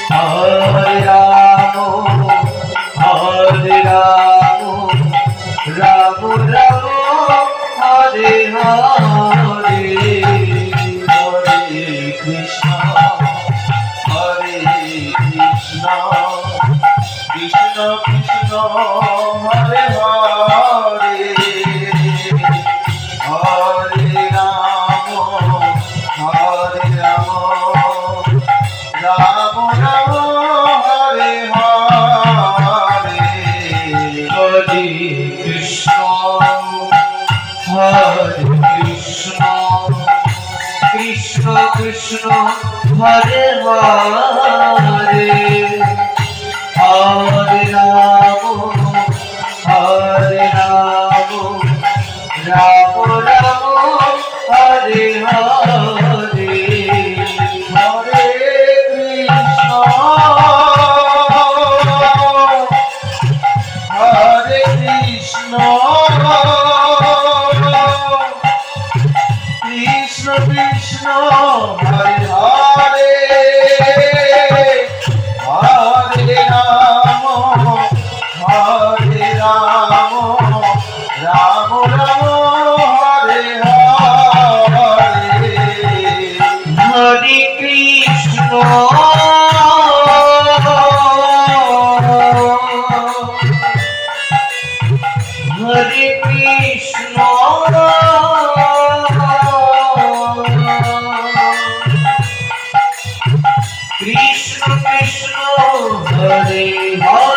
Hare Ramo, Hare Ramo, Ramo Ramo, Hare Hare, Hare Krishna, Hare Krishna, Krishna Krishna, Hare Hare, Hare Ramo, Hare Ramo, Ramo Ramo, Hare Hare, Hare Krishna, Hare Krishna, Krishna Krishna, Hare Hare, Hare Ramo, Hare Ramo, Ramo Ramo, Hare Hare, Hare Krishna, Hare Krishna, Krishna Krishna, Hare Hare, Hare Ramo, Hare Ramo, Ramo Ramo, Hare Hare, Hare Krishna, Hare Krishna, Krishna Krishna, Hare Hare,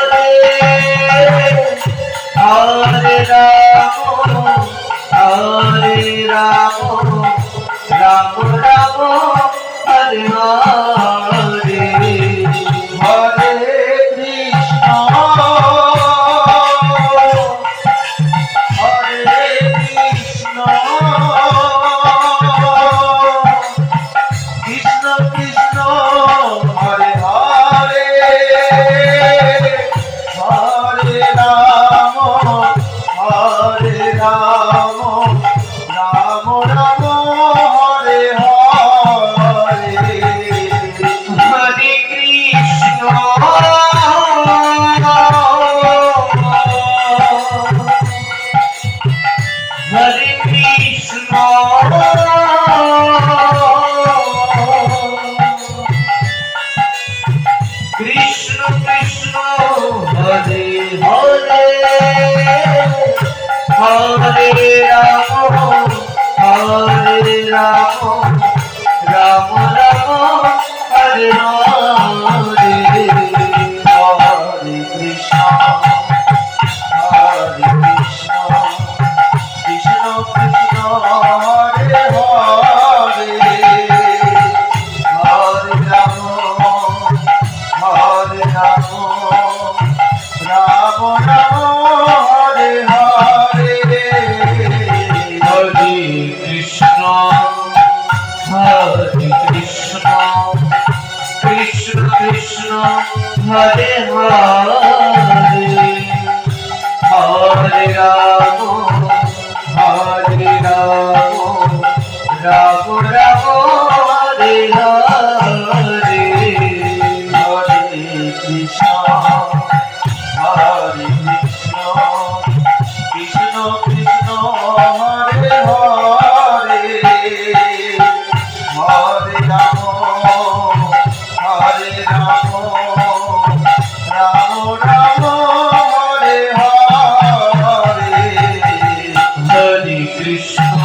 Hare Ramo, Hare Ramo, Ramo Ramo, Hare Hare, Hare Krishna, Hare Krishna, Krishna Krishna, Hare Hare, Hare Ramo, Hare Ramo, Ramo Ramo, Hare Hare, Hare Krishna, Hare Krishna, Krishna Krishna, Hare Hare, Hare Ramo, Hare Ramo, Ramo Ramo, Hare Hare, Hare Krishna, Hare Krishna, Krishna Krishna, Hare Hare, Hare Ramo, Hare Ramo, Ramo Ramo, Hare Hare, Hare Krishna, Hare Krishna, Krishna Krishna, Hare Hare, Hare Ramo, Hare Ramo, Ramo Ramo, Hare Hare, Hare Krishna, Hare Krishna, Krishna Krishna, Hare Hare, Hare Ramo, Hare Ramo, Ramo Ramo, Hare Hare, Hare Krishna,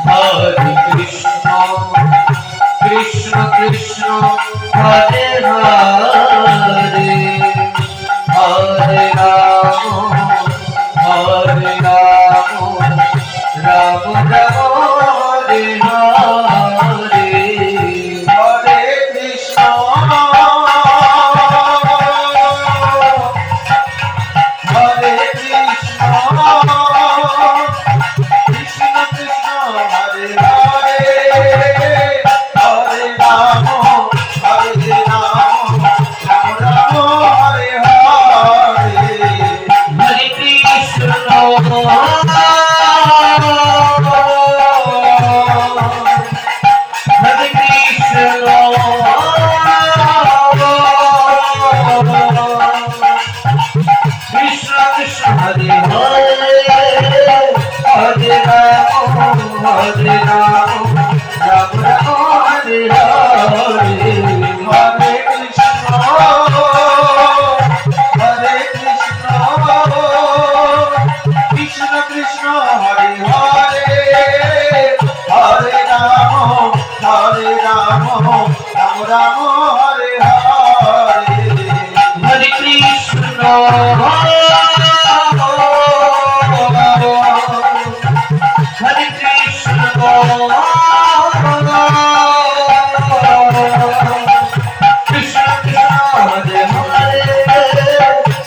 Hare Krishna, Krishna Krishna, Hare Hare, Hare Ramo, Hare Ramo, Ramo Ramo, Hare Hare, Hare Krishna, Hare Krishna, Krishna Krishna, Hare Hare, Hare Ramo, Hare Ramo, Ramo Ramo, Ram Ram Hare Hare Hare Krishna Hare Krishna Krishna Krishna Hare Hare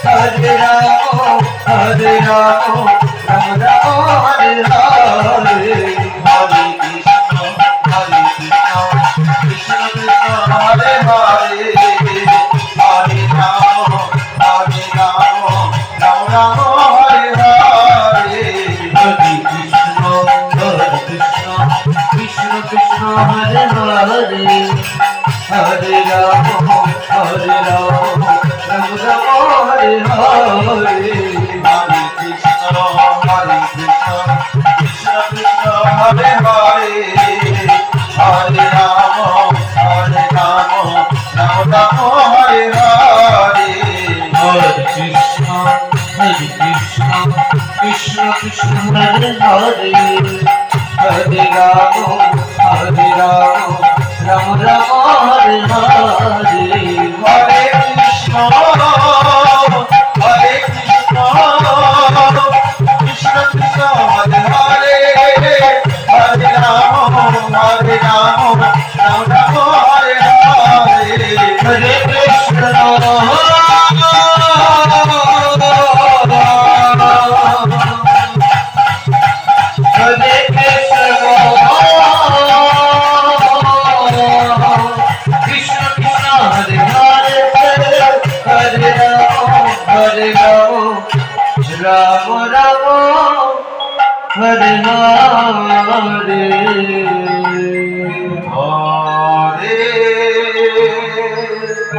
Hare Ram Hare Ram Ram Ram Hare Hare Hare Krishna Krishna Krishna Hare Hare Hare Ram Ram Ram Hare Hare Hare Krishna Krishna Krishna Hare Hare Hare Ram Ram Ram Hare Hare Hare Krishna Krishna Krishna Hare Hare Hare Ram Ram Ram Hare Hare Hare Krishna Krishna Krishna Hare Hare Hare Ram Ram Ram Hare Hare Hare Krishna Krishna Krishna Hare Hare Hare Ram Ram Ram Hare Hare Hare Krishna Hare Krishna Krishna Krishna Hare Hare Hare Ram Ram Ram Hare Hare